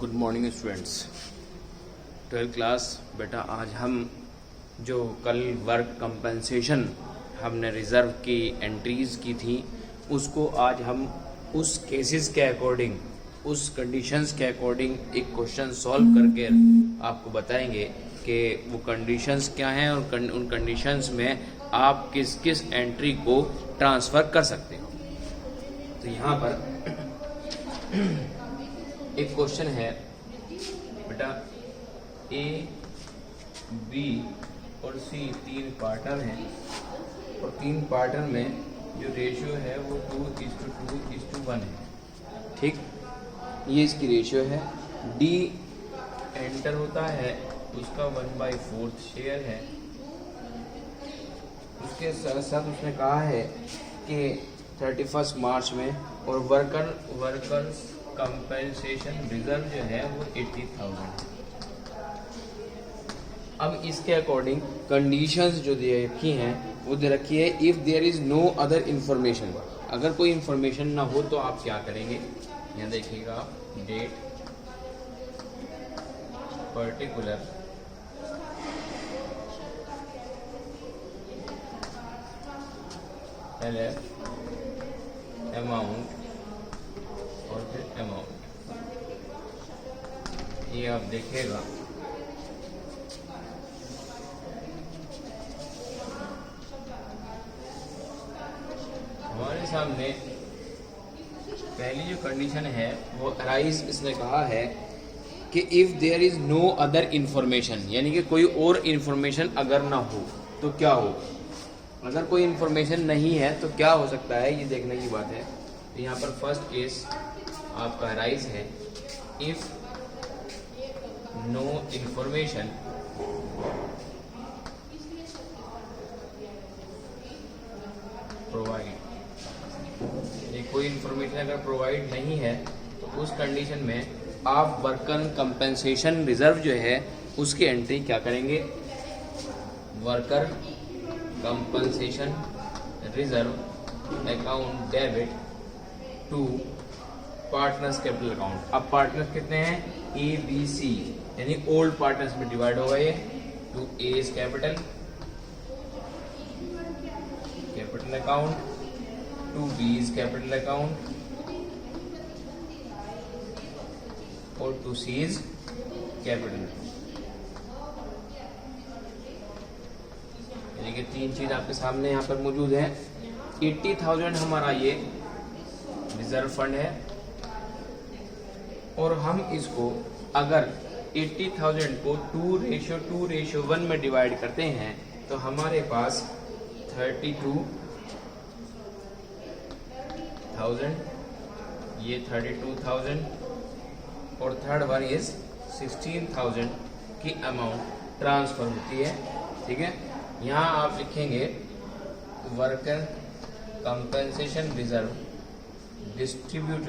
Good morning students. 12th class बेटा, आज हम जो कल वर्क कंपनसेशन हमने रिज़र्व की एंट्रीज़ की थी उसको आज हम उस केसेस के अकॉर्डिंग, उस कंडीशंस के अकॉर्डिंग एक क्वेश्चन सॉल्व करके आपको बताएंगे कि वो कंडीशंस क्या हैं और उन कंडीशंस में आप किस किस एंट्री को ट्रांसफ़र कर सकते हो। तो यहाँ पर एक क्वेश्चन है बेटा, ए, बी और सी तीन पार्टनर हैं और तीन पार्टनर में जो रेशियो है वो 2:2:1 है। ठीक, ये इसकी रेशियो है। डी एंटर होता है, उसका 1/4 शेयर है। उसके साथ साथ उसने कहा है कि 31 मार्च में और वर्कर्स कंपेंसेशन रिजर्व जो है वो 80,000 है। अब इसके अकॉर्डिंग कंडीशंस जो दे रखी हैं वो दे रखी है, if there is no other information, अगर कोई इंफॉर्मेशन ना हो तो आप क्या करेंगे। यहाँ देखिएगा, डेट, पर्टिकुलर, LF, अमाउंट और फिर अमाउंट, ये आप देखिएगा। हमारे सामने पहली जो कंडीशन है वो अराइज, इसने कहा है कि if there is no other information, यानी कि कोई और इंफॉर्मेशन अगर ना हो तो क्या हो। अगर कोई इंफॉर्मेशन नहीं है तो क्या हो सकता है, ये देखने की बात है। तो यहाँ पर फर्स्ट केस आपका अराइज है, इफ नो इंफॉर्मेशन प्रोवाइड, ये कोई इंफॉर्मेशन अगर प्रोवाइड नहीं है तो उस कंडीशन में आप वर्कर कंपेंसेशन रिजर्व जो है उसकी एंट्री क्या करेंगे, worker compensation reserve account debit to partners capital account. अब पार्टनर्स कितने हैं, ए बी सी, यानी ओल्ड पार्टनर्स में डिवाइड होगा ये। To A is capital account, to B is capital account और टू सी इज कैपिटल। यानी कि तीन चीज आपके सामने यहाँ पर मौजूद है। 80,000 हमारा ये रिजर्व फंड है और हम इसको अगर 80,000 को 2:1 में डिवाइड करते हैं तो हमारे पास 32,000, ये 32,000 और थर्ड वन इज 16,000 की अमाउंट ट्रांसफर होती है। ठीक है, यहाँ आप लिखेंगे worker compensation reserve distribute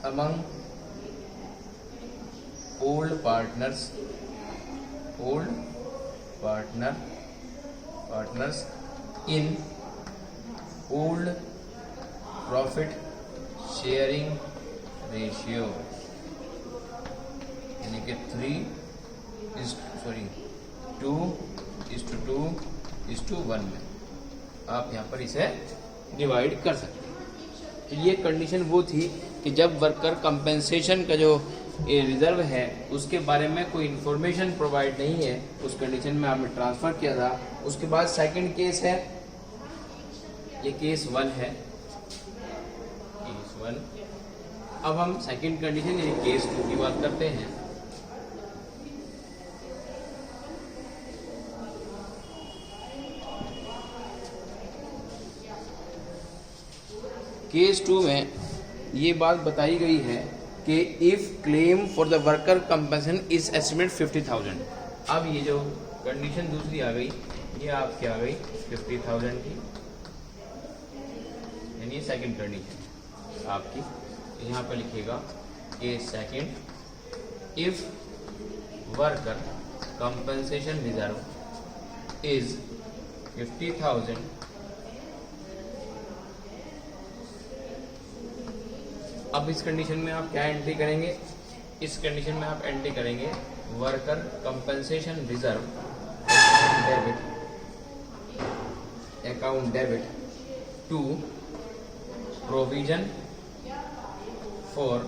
among old partners in old profit sharing ratio, यानी कि 2:1 में आप यहाँ पर इसे डिवाइड कर सकते हैं। तो ये कंडीशन वो थी कि जब वर्कर कंपेंसेशन का जो रिजर्व है उसके बारे में कोई इंफॉर्मेशन प्रोवाइड नहीं है, उस कंडीशन में आपने ट्रांसफ़र किया था। उसके बाद सेकंड केस है, ये केस 1 है, केस 1। अब हम सेकंड कंडीशन यानी केस 2 की बात करते हैं। केस 2 में ये बात बताई गई है कि if claim for the worker compensation is estimate 50,000। अब ये जो कंडीशन दूसरी आ गई, ये आपकी आ गई 50,000 की, यानी सेकंड कंडीशन आपकी। यहाँ पर लिखिएगा कि second, if worker compensation reserve is 50,000 अब इस कंडीशन में आप क्या एंट्री करेंगे? इस कंडीशन में आप एंट्री करेंगे worker compensation reserve account debit to provision for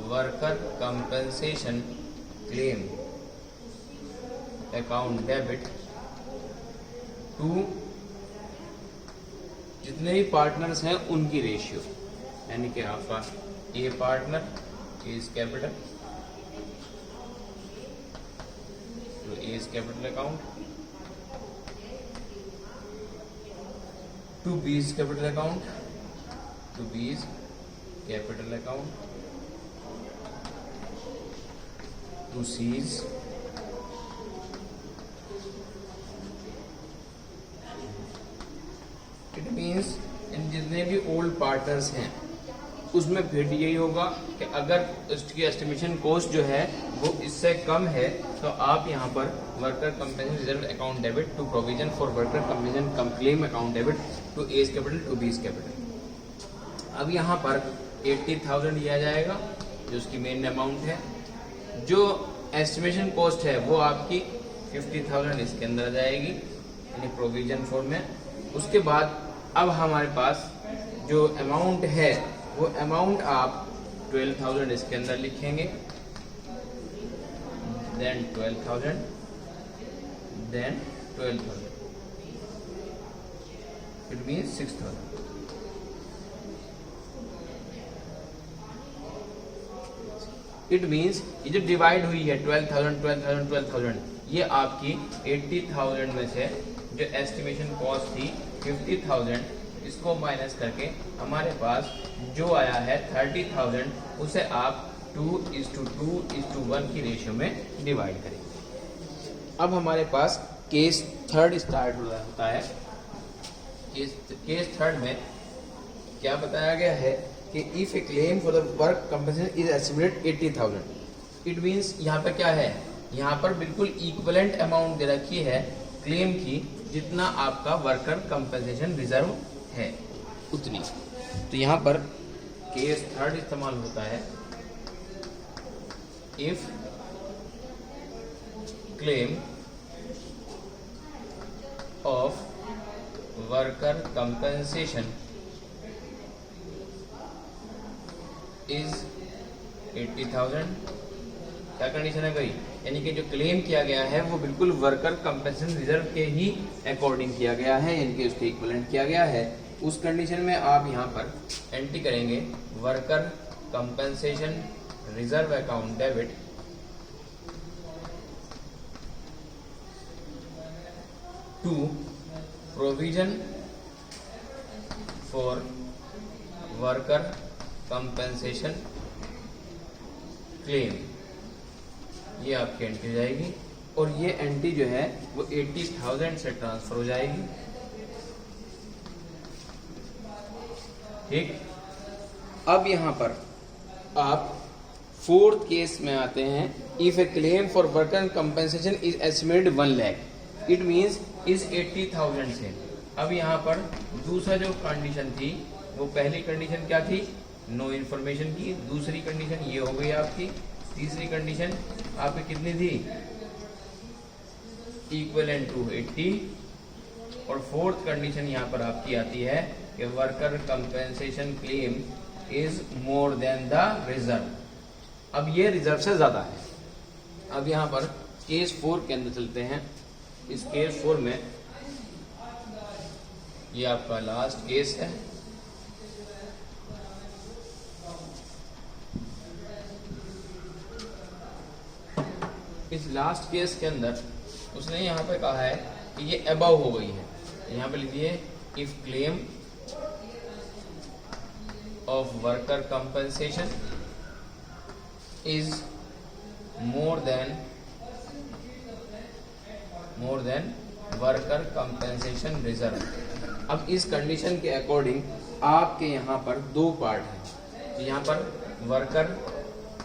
worker compensation claim account debit to जितने भी पार्टनर्स हैं उनकी रेशियो, यानी कि आपका ए पार्टनर इज कैपिटल तो A is capital account, to B is capital account to B is capital account, to C is it means इन जितने भी ओल्ड पार्टनर्स हैं उसमें फिर यही होगा कि अगर उसकी एस्टिमेशन कॉस्ट जो है वो इससे कम है तो आप यहाँ पर worker compensation reserve account debit to provision for worker compensation claim account debit to A's capital to B's capital. अब यहाँ पर 80,000 लिया जाएगा जो उसकी मेन अमाउंट है, जो एस्टिमेशन कॉस्ट है वो आपकी 50,000 इसके अंदर आ जाएगी यानी प्रोविजन फॉर में। उसके बाद अब हमारे पास जो अमाउंट है वो अमाउंट आप 12,000 इसके अंदर लिखेंगे, then 12,000 then 12,000 it means 6,000। It means ये जो डिवाइड हुई है 12,000 12,000 12,000 ये आपकी 80,000 में से जो एस्टिमेशन कॉस्ट थी 50,000 इसको माइनस करके हमारे पास जो आया है 30,000 उसे आप 2:2:1 की रेशियो में डिवाइड करेंगे। अब हमारे पास केस थर्ड स्टार्ट होता है। केस थर्ड में क्या बताया गया है कि if A claim for the work compensation is estimated 80,000 it means यहाँ पे क्या है, यहाँ पर बिल्कुल इक्विवेलेंट अमाउंट दे रखी है क्लेम की जितना आपका वर्कर कंपनसेशन रिजर्व है उतनी। तो यहाँ पर केस थर्ड इस्तेमाल होता है if claim of worker compensation is 80,000। क्या कंडीशन है भाई, यानी कि जो क्लेम किया गया है वो बिल्कुल वर्कर कंपनसेशन रिजर्व के ही अकॉर्डिंग किया गया है, यानी कि उसके इक्विवेलेंट किया गया है। उस कंडीशन में आप यहाँ पर एंट्री करेंगे worker compensation reserve account debit to provision for worker compensation claim, ये आपकी एंट्री जाएगी और ये एंट्री जो है वो 80,000 से ट्रांसफर हो जाएगी। ठीक, अब यहां पर आप फोर्थ केस में आते हैं। If A claim for worker compensation is estimated 1 lakh it means is 80,000 से। अब यहां पर दूसरा जो कंडीशन थी वो पहली कंडीशन क्या थी, नो इन्फॉर्मेशन की, दूसरी कंडीशन ये हो गई आपकी, तीसरी कंडीशन आपकी कितनी थी, इक्विवेलेंट टू 80, और फोर्थ कंडीशन यहाँ पर आपकी आती है कि worker compensation claim is more than the reserve. अब ये रिजर्व से ज्यादा है। अब यहाँ पर केस 4 के अंदर चलते हैं। इस केस 4 में ये आपका लास्ट केस है। इस लास्ट केस के अंदर उसने यहाँ पे कहा है कि ये अबव हो गई है। यहाँ पे लिखिए if claim of worker compensation is more than worker compensation reserve. अब इस कंडीशन के अकॉर्डिंग आपके यहाँ पर 2 पार्ट हैं। यहाँ पर worker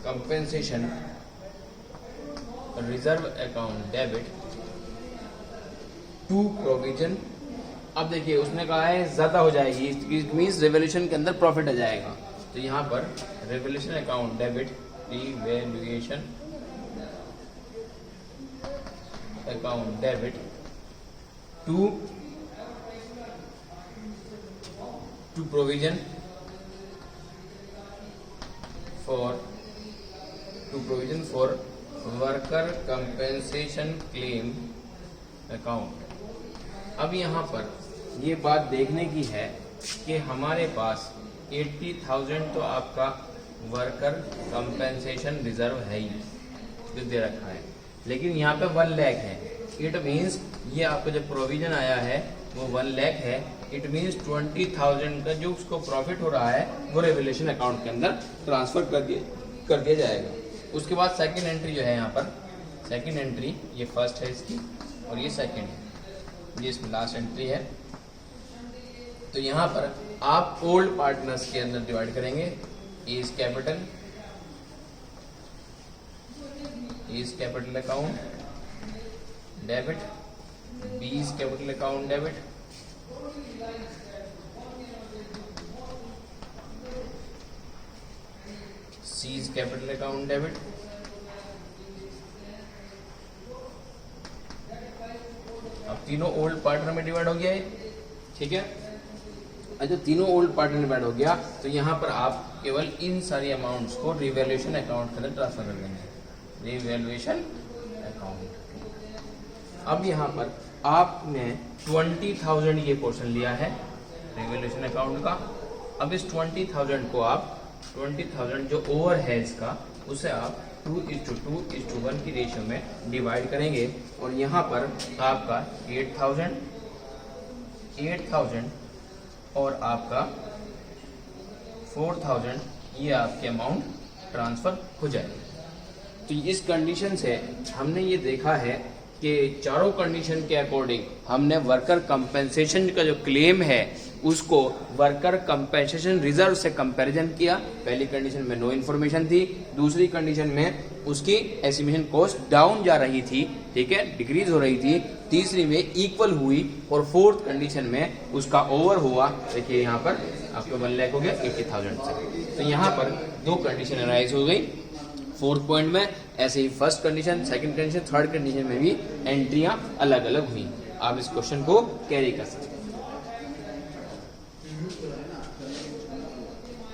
compensation reserve account debit to provision. अब देखिए उसने कहा है ज्यादा हो जाएगी, इट मींस रिवैल्यूएशन के अंदर प्रॉफिट आ जाएगा। तो यहाँ पर revaluation account debit, revaluation account debit to provision for worker compensation claim account. अब यहाँ पर ये बात देखने की है कि हमारे पास 80,000 तो आपका वर्कर कंपेंसेशन रिजर्व है ही जो दे रखा है, लेकिन यहाँ पे 1 लाख है। इट मीन्स ये आपका जो प्रोविजन आया है वो 1 लाख है। इट मीन्स 20,000 का जो उसको प्रॉफिट हो रहा है वो रिवैल्यूएशन अकाउंट के अंदर ट्रांसफर कर दिया जाएगा। उसके बाद सेकंड एंट्री जो है यहाँ पर, सेकंड एंट्री ये फर्स्ट है इसकी और ये सेकंड है, ये इसमें लास्ट एंट्री है। तो यहाँ पर आप ओल्ड पार्टनर्स के अंदर डिवाइड करेंगे। A is capital account debit, B is capital account debit, C is capital account debit, अब तीनों ओल्ड पार्टनर में डिवाइड हो गया है, ठीक है। अच्छा, तीनों ओल्ड पार्टनर में डिवाइड हो गया तो यहाँ पर आप केवल इन सारी अमाउंट्स को रिवैल्यूएशन अकाउंट के अंदर ट्रांसफर कर देंगे, रिवैल्यूएशन अकाउंट। अब यहाँ पर आपने 20,000 ये पोर्शन लिया है रिवैल्यूएशन अकाउंट का। अब इस 20,000 को आप 20,000 जो ओवर है इसका, उसे आप 2:2:1 की रेशियो में डिवाइड करेंगे और यहाँ पर आपका 8,000 और आपका 4,000 ये आपके अमाउंट ट्रांसफर हो जाएगी। तो इस कंडीशन से हमने ये देखा है कि चारों कंडीशन के अकॉर्डिंग हमने वर्कर कंपेंसेशन का जो क्लेम है उसको वर्कर कंपेंसेशन रिजर्व से कंपैरिजन किया। पहली कंडीशन में नो इन्फॉर्मेशन थी, दूसरी कंडीशन में उसकी एस्टिमेशन कॉस्ट डाउन जा रही थी, ठीक है, डिक्रीज हो रही थी, तीसरी में इक्वल हुई और फोर्थ कंडीशन में उसका ओवर हुआ। देखिए यहाँ पर आपका 1 लाख हो गया 80,000 से। तो यहाँ पर 2 कंडीशन अराइज हो गई फोर्थ पॉइंट में। ऐसे ही first condition, second condition, third condition में भी एंट्रियां अलग अलग हुई। आप इस क्वेश्चन को कैरी कर सकते हैं।